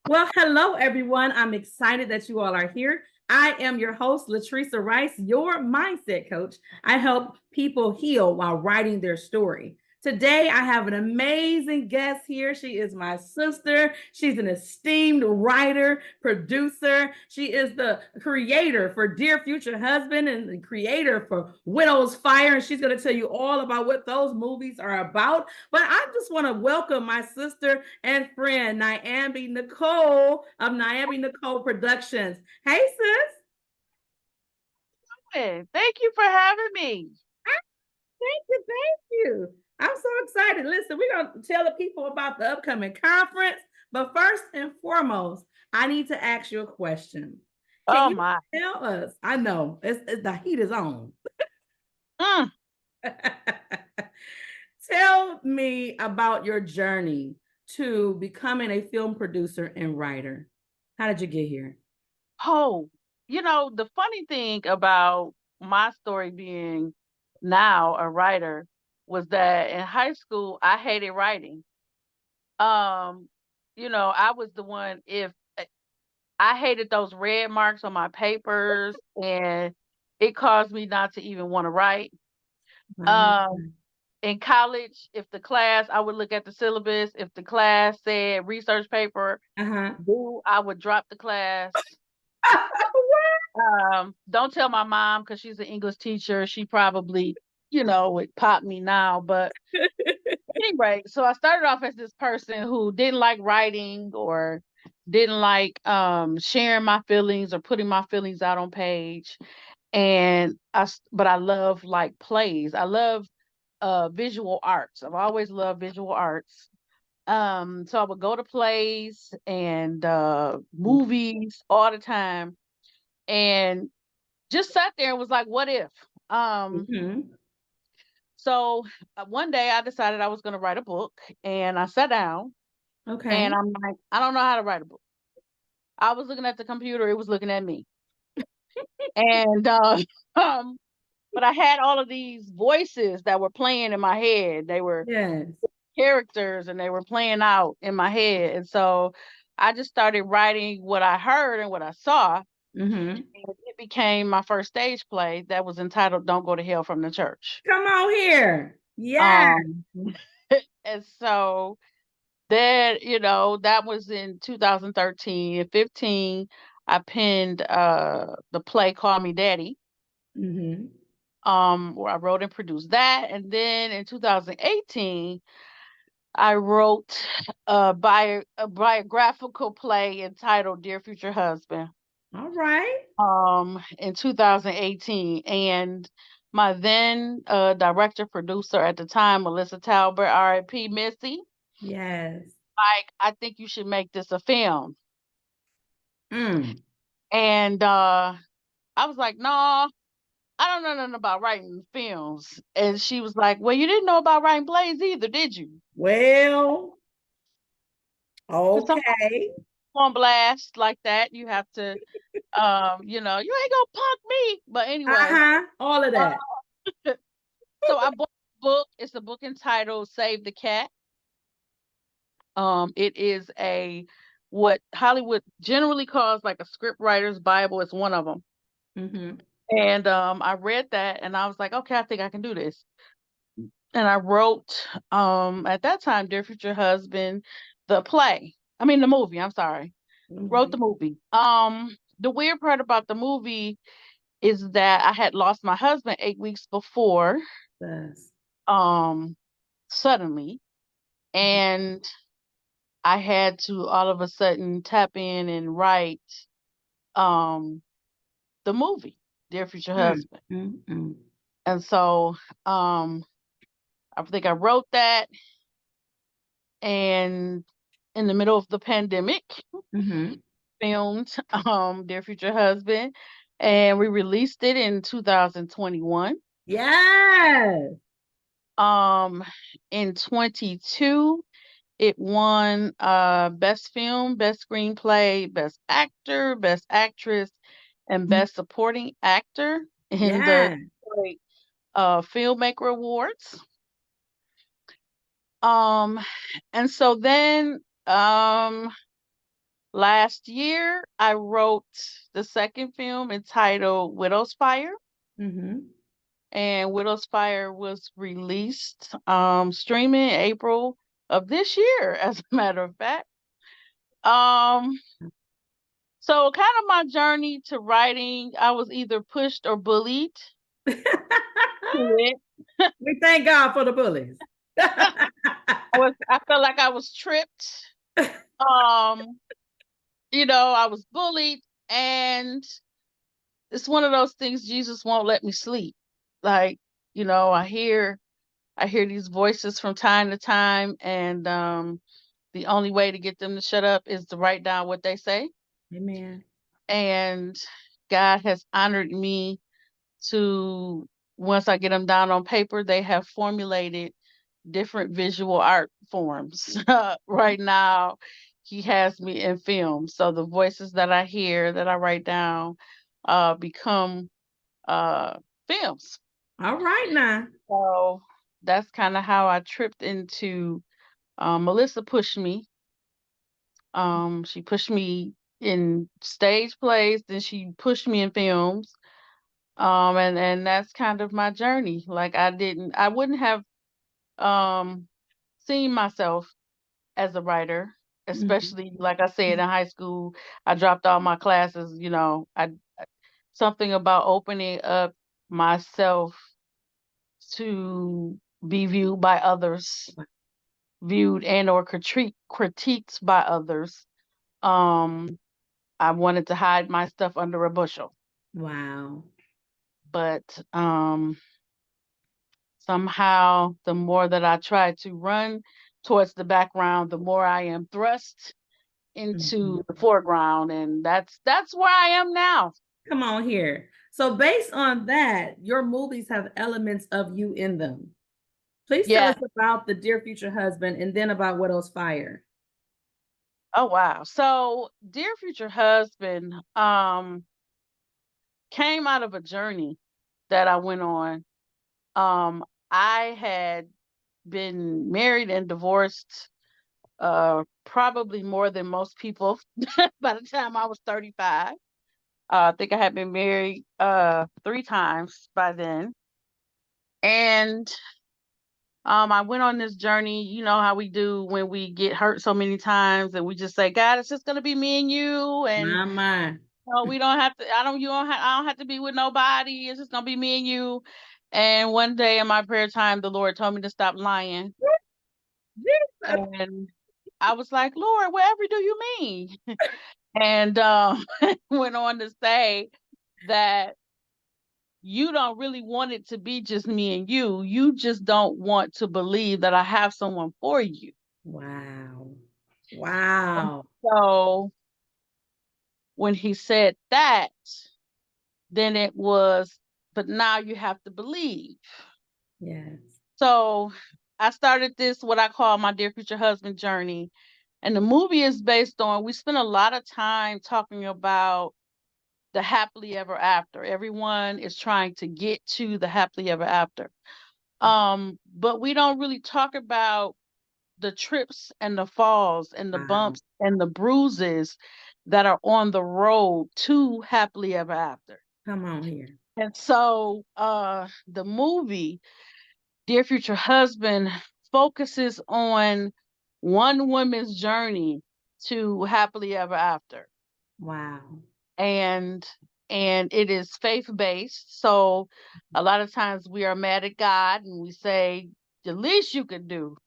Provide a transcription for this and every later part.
Well, hello, everyone. I'm excited that you all are here. I am your host, Latrice Rice, your mindset coach. I help people heal while writing their story. Today, I have an amazing guest here. She is my sister. She's an esteemed writer, producer. She is the creator for Dear Future Husband and the creator for Widow's Fire. And she's going to tell you all about what those movies are about. But I just want to welcome my sister and friend, Niambi Nichole of Niambi Nichole Productions. Hey, sis. Thank you for having me. Thank you. Thank you. I'm so excited. Listen, we're going to tell the people about the upcoming conference. But first and foremost, I need to ask you a question. Can Oh you my. tell us? I know the heat is on. Mm. Tell me about your journey to becoming a film producer and writer. How did you get here? Oh, the funny thing about my story being now a writer was that in high school I hated writing. Um, I was the one if I hated those red marks on my papers and it caused me not to even want to write. Um, in college, if the class, I would look at the syllabus. If the class said research paper, Uh-huh. boo, I would drop the class. Don't tell my mom because she's an English teacher. She probably, would pop me now. But anyway, so I started off as this person who didn't like writing or didn't like sharing my feelings or putting my feelings out on page. But I love like plays. I love visual arts. I've always loved visual arts. So I would go to plays and movies all the time and just sat there and was like, what if? Um, Mhm. so one day I decided I was going to write a book and I sat down and Okay. I'm like, I don't know how to write a book. I was looking at the computer, it was looking at me. And um, but I had all of these voices that were playing in my head. They were Yes. characters and they were playing out in my head. And so I just started writing what I heard and what I saw. Mm-hmm. And it became my first stage play that was entitled Don't Go to Hell from the Church. Come on here. Yeah. Um, and so that was in 2013. In 15, I penned the play Call Me Daddy. Mm-hmm. Where I wrote and produced that. And then in 2018, I wrote a biographical play entitled Dear Future Husband All right. in 2018. And my then director producer at the time, Melissa Talbert, RIP Missy, Yes. like, I think you should make this a film. Mm. And I was like, no, I don't know nothing about writing films. And she was like, well, you didn't know about writing plays either, did you? Well, Because okay. on blast like that. You have to, you ain't gonna punk me. But anyway, Uh-huh. All of uh, that. so I bought a book. It's a book entitled "Save the Cat." It is a what Hollywood generally calls like a script writer's Bible. It's one of them. Mm-hmm. And I read that, and I was like, okay, I think I can do this. And I wrote at that time, Dear Future Husband, the play. I mean, the movie. I'm sorry, wrote the Mm-hmm. movie. The weird part about the movie is that I had lost my husband 8 weeks before, Yes. um, suddenly, and I had to all of a sudden tap in and write um the movie, Dear Future Mm. Husband. Mm-hmm. And so um I think I wrote that and in the middle of the pandemic, Mm-hmm. filmed Dear Future Husband, and we released it in 2021. Yes. Um in 22 it won best film, best screenplay, best actor, best actress, and best supporting actor in the Yes. Detroit, filmmaker awards. Um and so then last year, I wrote the second film entitled Widow's Fire. Mm-hmm. And Widow's Fire was released streaming April of this year, as a matter of fact. Um, so kind of my journey to writing, I was either pushed or bullied to it. We thank God for the bullies. I felt like I was tripped. Um, I was bullied, and it's one of those things. Jesus won't let me sleep. Like, I hear these voices from time to time, and the only way to get them to shut up is to write down what they say. Amen. And God has honored me to, once I get them down on paper, they have formulated different visual art forms. Right now, He has me in film. So the voices that I hear, that I write down, become films. All right now. So that's kind of how I tripped into Melissa pushed me. She pushed me in stage plays, then she pushed me in films. And that's kind of my journey. Like I wouldn't have um seen myself as a writer, Mhm. especially like I said in high school. I dropped all my classes, something about opening up myself to be viewed by others, viewed and or critiqued by others. Um, I wanted to hide my stuff under a bushel, Wow. but somehow the more that I try to run towards the background, the more I am thrust Mhm. into the foreground, and that's where I am now. Come on here. So, based on that, your movies have elements of you in them. Please tell Yeah. us about the Dear Future Husband and then about Widow's Fire. Oh wow. So, Dear Future Husband came out of a journey that I went on. I had been married and divorced probably more than most people by the time I was 35. I think I had been married 3 times by then. And I went on this journey. You know how we do when we get hurt so many times and we just say, God, it's just gonna be me and you, and My. we don't have to, I don't have to be with nobody. It's just gonna be me and you. And one day in my prayer time, the Lord told me to stop lying. And I was like, Lord, whatever do you mean? And went on to say that you don't really want it to be just me and you. You just don't want to believe that I have someone for you. Wow. And Wow. so when he said that, then it was, but now you have to believe. Yes. So I started this, what I call my Dear Future Husband journey. And the movie is based on, we spent a lot of time talking about the happily ever after. Everyone is trying to get to the happily ever after. But we don't really talk about the trips and the falls and the Wow. bumps and the bruises that are on the road to happily ever after. Come on here. And so the movie Dear Future Husband focuses on one woman's journey to happily ever after. Wow. And it is faith based. So a lot of times we are mad at God and we say, the least you could do.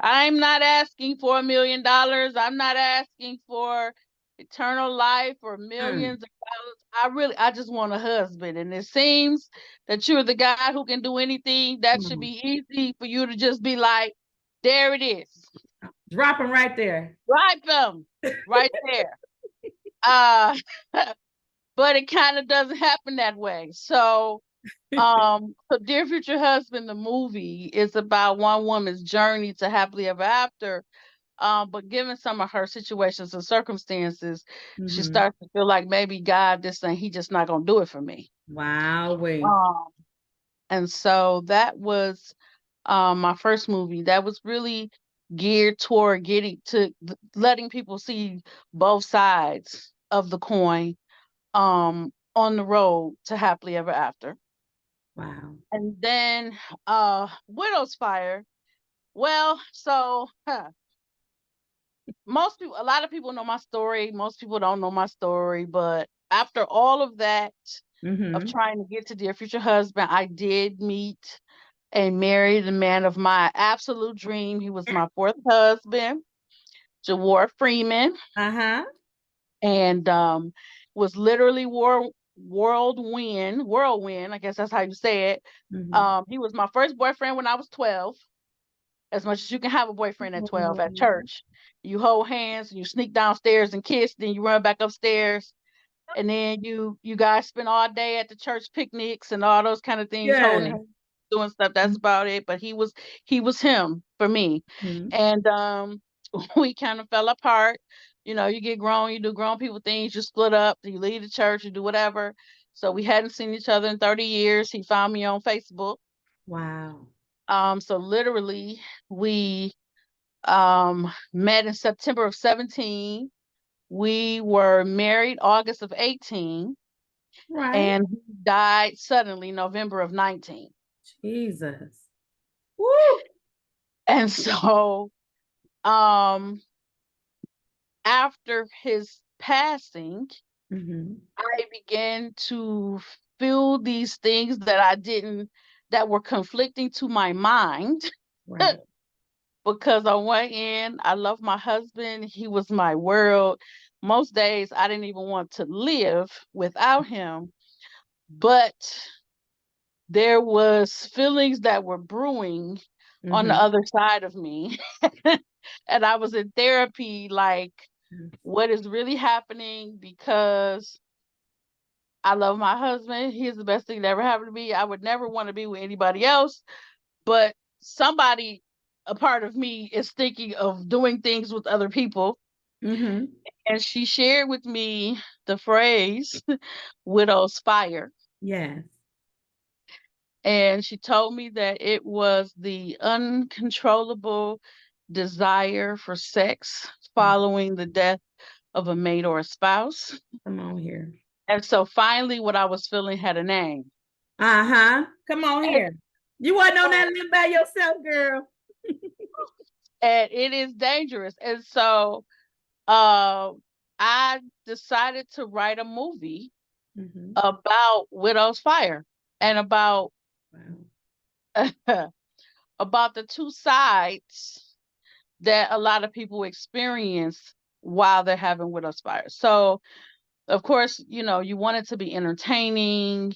I'm not asking for $1 million. I'm not asking for eternal life or Mm. millions of dollars. I just want a husband. And it seems that you're the guy who can do anything. That Come should on. be easy for you to just be like, there it is. Drop them right there. Right them. Right there. Uh but it kind of doesn't happen that way. So Dear Future Husband, the movie, is about one woman's journey to happily ever after. But given some of her situations and circumstances, she Mhm. starts to feel like maybe God, this thing, he just not gonna do it for me. Wow. Wait. Um, and so that was my first movie. That was really geared toward letting people see both sides of the coin on the road to happily ever after. Wow. And then Widow's Fire. Well, so a lot of people know my story. Most people don't know my story, but after all of that, of trying to get to Dear Future Husband, I did meet and marry the man of my absolute dream. He was my fourth husband, Niambi Freeman, and was literally whirlwind. I guess that's how you say it. He was my first boyfriend when I was 12. As much as you can have a boyfriend at 12 at church. You hold hands and you sneak downstairs and kiss, then you run back upstairs. And then you guys spend all day at the church picnics and all those kind of things, holding hands, doing stuff. That's about it. But he was him for me. And we kind of fell apart. You know, you get grown, you do grown people things, you split up, you leave the church, you do whatever. So we hadn't seen each other in 30 years. He found me on Facebook. Wow. So literally we met in September of 17. We were married August of 18. Right. And he died suddenly November of 19. Jesus. Woo! And so after his passing, I began to feel these things that were conflicting to my mind. Right. Because on one end, I love my husband. He was my world. Most days I didn't even want to live without him. But there was feelings that were brewing on the other side of me. And I was in therapy, like, what is really happening? Because I love my husband. He's the best thing that ever happened to me. I would never want to be with anybody else. But a part of me is thinking of doing things with other people. And she shared with me the phrase, widow's fire. Yes. And she told me that it was the uncontrollable desire for sex following the death of a mate or a spouse. Come on here. And so finally what I was feeling had a name. Come on here. You wasn't on that limb by yourself, girl. And it is dangerous. And so I decided to write a movie about widow's fire and about about the two sides that a lot of people experience while they're having widow's fire. So, of course, you know, you want it to be entertaining.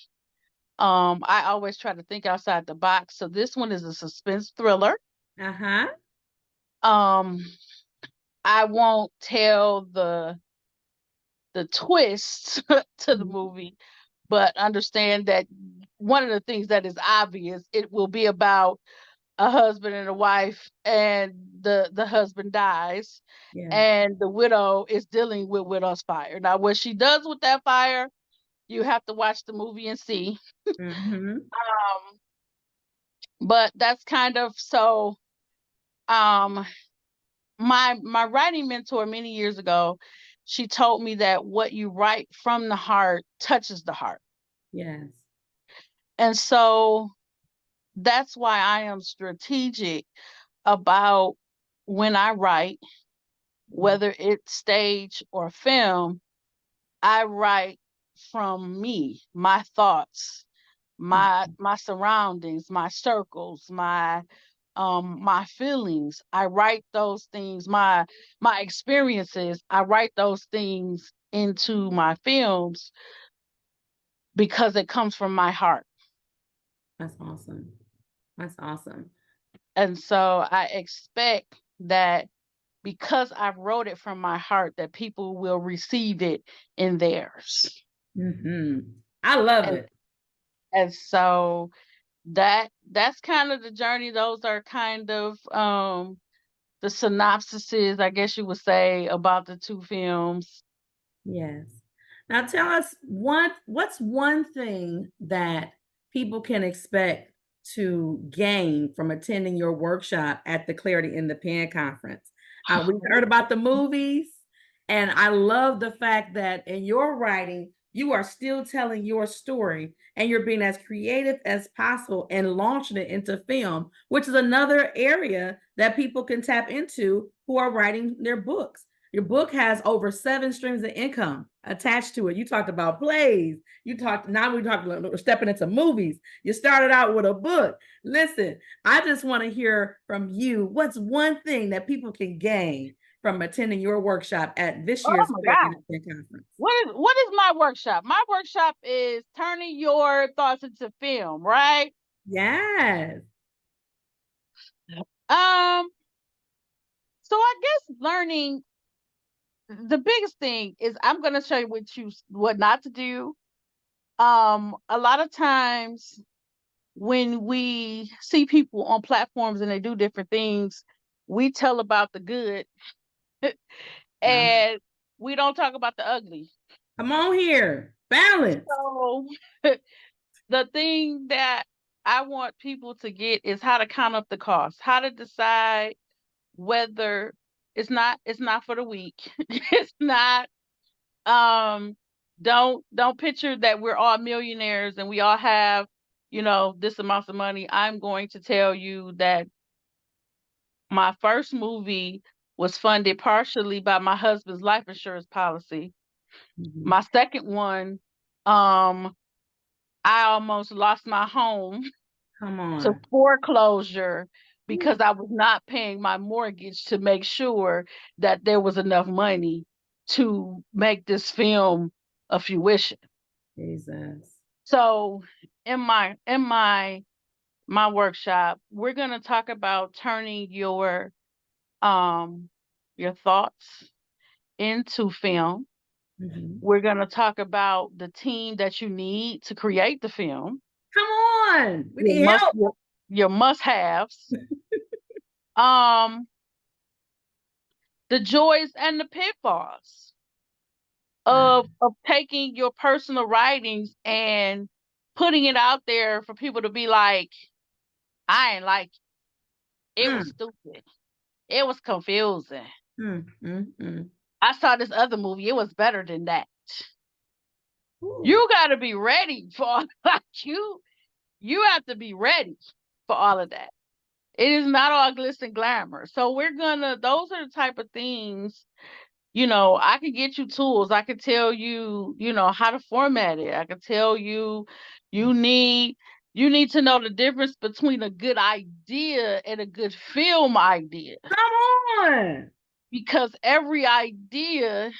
I always try to think outside the box. So this one is a suspense thriller. I won't tell the twist to the movie, but understand that one of the things that is obvious, it will be about a husband and a wife, and the husband dies, and the widow is dealing with widow's fire. Now, what she does with that fire, you have to watch the movie and see. But that's kind of so. My writing mentor many years ago, she told me that what you write from the heart touches the heart. Yes. And so that's why I am strategic about when I write, whether it's stage or film. I write from me, my thoughts, my surroundings, my circles, my feelings. I write those things, my experiences. I write those things into my films because it comes from my heart. That's awesome. That's awesome. And so I expect that because I wrote it from my heart, that people will receive it in theirs. I love it. And so that's kind of the journey. Those are kind of the synopsises, I guess you would say, about the two films. Yes. Now tell us what's one thing that people can expect to gain from attending your workshop at the Clarity in the Pen conference? We heard about the movies, and I love the fact that in your writing, you are still telling your story and you're being as creative as possible and launching it into film, which is another area that people can tap into who are writing their books. Your book has over 7 streams of income attached to it. You talked about plays. Now we're stepping into movies. You started out with a book. Listen, I just want to hear from you. What's one thing that people can gain from attending your workshop at this Oh year's my God. conference? What is my workshop? My workshop is turning your thoughts into film, right? Yes. So I guess learning, the biggest thing is I'm gonna show you what not to do. A lot of times when we see people on platforms and they do different things, we tell about the good and we don't talk about the ugly. Come on here. Balance. So the thing that I want people to get is how to count up the cost, how to decide whether it's not for the weak. It's not don't picture that we're all millionaires and we all have, this amount of money. I'm going to tell you that my first movie was funded partially by my husband's life insurance policy. Mm-hmm. My second one, I almost lost my home Come on. to foreclosure because I was not paying my mortgage to make sure that there was enough money to make this film a fruition. Jesus. So in my workshop, we're gonna talk about turning your thoughts into film. Mm-hmm. We're gonna talk about the team that you need to create the film. Come on. We need help. Your must-haves. um the joys and the pitfalls of taking your personal writings and putting it out there for people to be like, I ain't like it. It was stupid. It was confusing. I saw this other movie. It was better than that. Ooh. You got to be ready for like you have to be ready for all of that. It is not all glitz and glamour. So those are the type of things, I can get you tools. I can tell you, how to format it. I can tell you, you need to know the difference between a good idea and a good film idea. Come on. Because every idea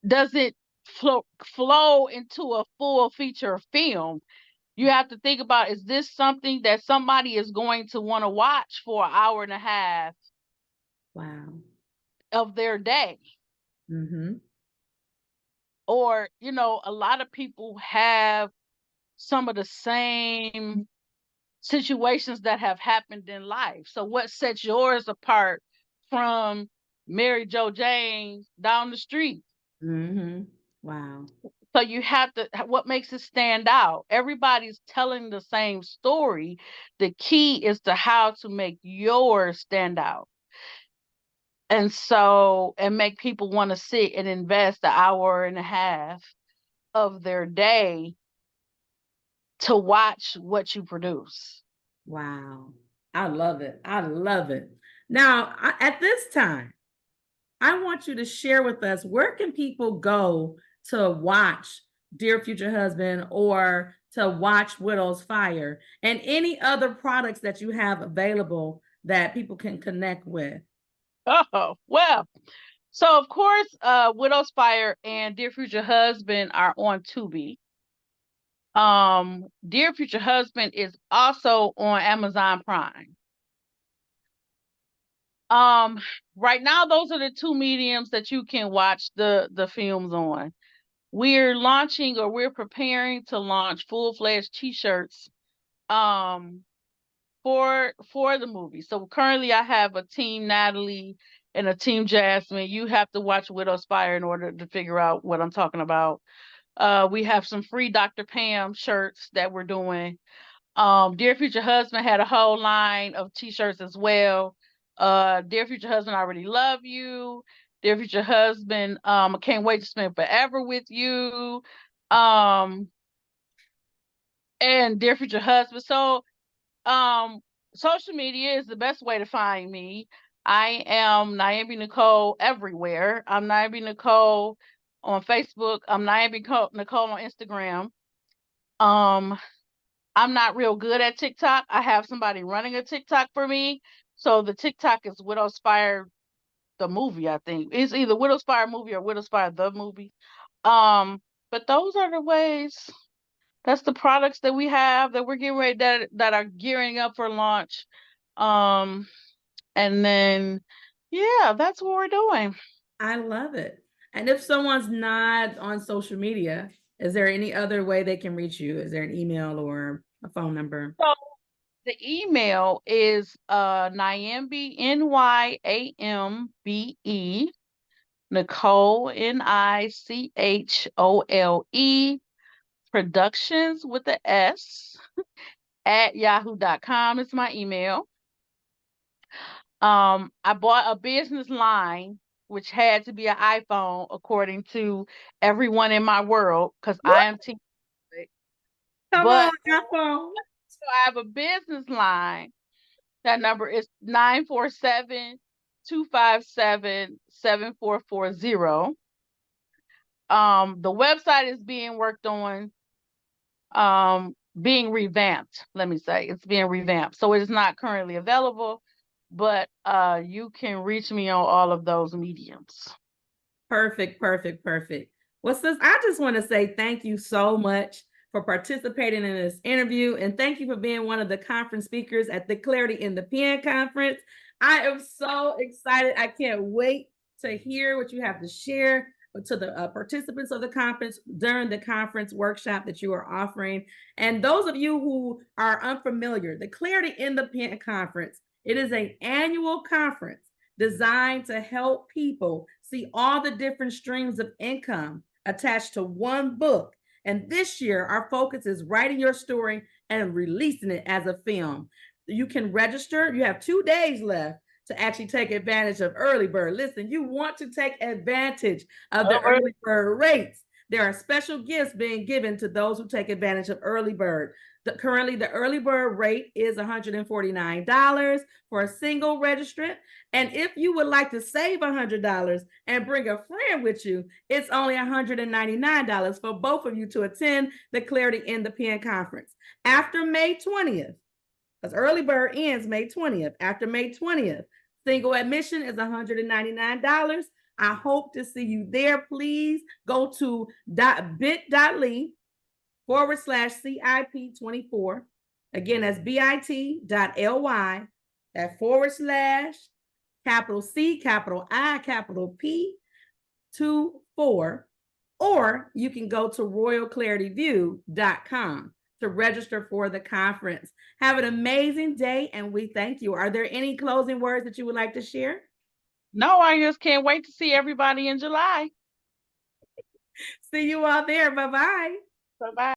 doesn't flow into a full feature film. You have to think about, is this something that somebody is going to want to watch for an hour and a half? Wow. Of their day. Mm-hmm. Or, a lot of people have some of the same situations that have happened in life. So what sets yours apart from Mary Jo James down the street? Mm-hmm. Wow. So you have to, what makes it stand out? Everybody's telling the same story. The key is to how to make yours stand out. And make people want to sit and invest an hour and a half of their day to watch what you produce. Wow. I love it. I love it. Now, at this time, I want you to share with us, where can people go to watch Dear Future Husband or to watch Widow's Fire and any other products that you have available that people can connect with? Oh, well, so of course, Widow's Fire and Dear Future Husband are on Tubi. Dear Future Husband is also on Amazon Prime. Right now, those are the two mediums that you can watch the films on. We're preparing to launch full-fledged t-shirts for the movie. So currently I have a team Natalie and a team Jasmine. You have to watch Widow's Fire in order to figure out what I'm talking about. We have some free Dr. Pam shirts that we're doing. Dear Future Husband had a whole line of t-shirts as well. Dear Future Husband, I already love you. Dear Future Husband, I can't wait to spend forever with you. Um, and Dear Future Husband. So, social media is the best way to find me. I am Niambi Nichole everywhere. I'm Niambi Nichole on Facebook. I'm Niambi Nichole on Instagram. Um, I'm not real good at TikTok. I have somebody running a TikTok for me. So the TikTok is Widow Spire the movie, I think. It's either Widow Spire movie or Widow Spire the movie. But those are the ways. That's the products that we have that we're getting ready that are gearing up for launch. Um, and then yeah, that's what we're doing. I love it. And if someone's not on social media, is there any other way they can reach you? Is there an email or a phone number? So the email is Nyambe Nyambe Nichole Nichole Productions with the S at yahoo.com is my email. I bought a business line which had to be an iPhone according to everyone in my world because I am team. Come on, But iPhone. so I have a business line. That number is 947-257-7440. The website is being worked on, being revamped. Let me say it's being revamped. So it is not currently available, but you can reach me on all of those mediums. Perfect, perfect, perfect. Well, sis, I just want to say thank you so much for participating in this interview. And thank you for being one of the conference speakers at the Clarity in the Pen conference. I am so excited. I can't wait to hear what you have to share to the participants of the conference during the conference workshop that you are offering. And those of you who are unfamiliar, the Clarity in the Pen conference, it is an annual conference designed to help people see all the different streams of income attached to one book. And this year, our focus is writing your story and releasing it as a film. You can register. You have 2 days left to actually take advantage of early bird. Listen, you want to take advantage of the early bird rates. There are special gifts being given to those who take advantage of early bird. Currently, the early bird rate is $149 for a single registrant. And if you would like to save $100 and bring a friend with you, it's only $199 for both of you to attend the Clarity in the Pen conference. After May 20th, because early bird ends May 20th. After May 20th, single admission is $199. I hope to see you there. Please go to bit.ly/CIP24. Again, that's bit.ly /capital C, capital I, capital P 24. Or you can go to royalclarityview.com to register for the conference. Have an amazing day, and we thank you. Are there any closing words that you would like to share? No, I just can't wait to see everybody in July. See you all there. Bye-bye. Bye-bye.